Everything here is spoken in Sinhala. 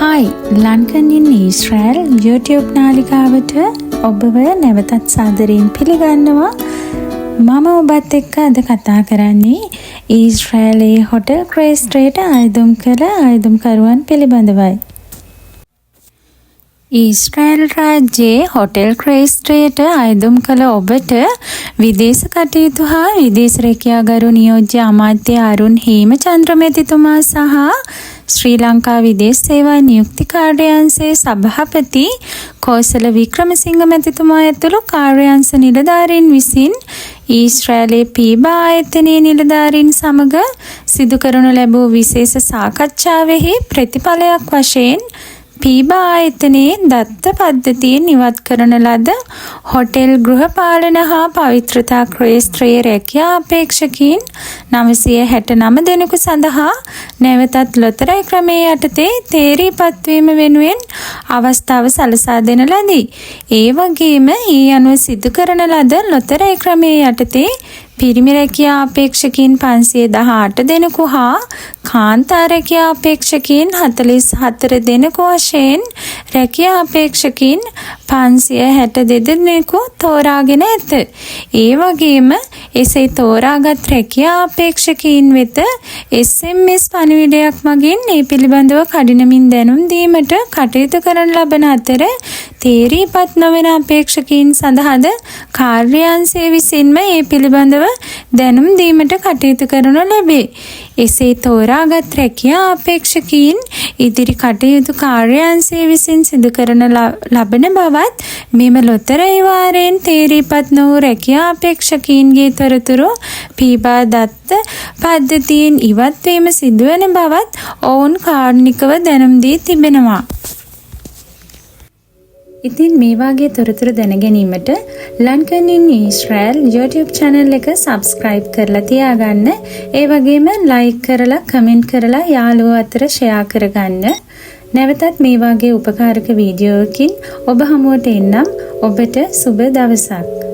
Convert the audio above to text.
Hi, Lankan in Israel YouTube නාලිකාවට ඔබව නැවතත් සාදරයෙන් පිළිගන්නවා. මම ඔබත් එක්ක අද කතා කරන්නේ ඊශ්‍රායලයේ හොටෙල් ක්‍රේස්ට්‍රේට ආයුධම් කළ ආයුධම්කරුවන් පිළිබඳවයි. ඊශ්‍රායල් රාජ්‍යයේ හොටෙල් ක්‍රේස්ට්‍රේට ආයුධම් කළ ඔබට විදේශ කටයුතු හා විදේශ රැකියාගරු නියෝජ්‍ය අමාත්‍ය අරුන් හේමචන්ද්‍ර මැතිතුමා සහ ශ්‍රී ලංකා විදේශ සේවා නියුක්ති කාර්යාංශයේ සභාපති කෝසල වික්‍රමසිංහ මැතිතුමා ඇතුළු කාර්යාංශ නිලධාරීන් විසින් ඊශ්‍රායලයේ පීබා ආයතනයේ නිලධාරීන් සමග සිදු කරනු ලැබූ විශේෂ සාකච්ඡාවෙහි ප්‍රතිඵලයක් වශයෙන් පීබා ආයතනයේ දත්ත පද්ධතියෙන් ඉවත් කරන ලද හොටෙල් ගෘහපාලන හා පවිත්‍රතා ක්‍රේස්ත්‍රයේ රැකියා අපේක්ෂකයින් 969 දෙනෙකු සඳහා නැවතත් ලොතරැයි ක්‍රමයේ යටතේ තේරීපත් වීම වෙනුවෙන් අවස්ථාව සලසා දෙන ලදී. ඒ වගේම ඊ අනුව සිදු කරන ලද ලොතරැයි ක්‍රමයේ යටතේ පිරිමි රැකියා අපේක්ෂකයින් 518 දෙනෙකු හා කාන්තා රැකියා අපේක්ෂකයින් 44 දෙනෙකු වශයෙන් රැකියා අපේක්ෂකයින් 562 දෙනෙකු තෝරාගෙන ඇත. ඒ වගේම එසේ තෝරාගත් රැකියා අපේක්ෂකයින් වෙත SMS පණිවිඩයක් මගින් මේ පිළිබඳව කඩිනමින් දැනුම් දීමට කටයුතු කරන ලබන අතර තේරීපත් නොවන අපේක්ෂකයින් සඳහාද කාර්යාංශය විසින්ම මේ පිළිබඳව දැනුම් දීමට කටයුතු කරනු ලැබේ. එසේ තෝරාගත් රැකියා අපේක්ෂකයින් ඉදිරි කටයුතු කාර්යාංශය විසින් සිදු කරන ලබන බවත් මෙම ලොතරැයි වාරයෙන් තේරීපත් නොවූ රැකියා අපේක්ෂකයින්ගේ තොරතුරු පීබා දත්ත පද්ධතියෙන් ඉවත් වීම සිදුවන බවත් ඔවුන් කාරුණිකව දැනුම් දී තිබෙනවා. ඉතින් මේ වාගේ තොරතුරු දැන ගැනීමට Lankan in Israel YouTube channel එක subscribe කරලා තියාගන්න. ඒ වගේම like කරලා comment කරලා යාළුවෝ අතර share කරගන්න. නැවතත් මේ වාගේ උපකාරක වීඩියෝකින් ඔබ හමුවට එන්නම්. ඔබට සුබ දවසක්.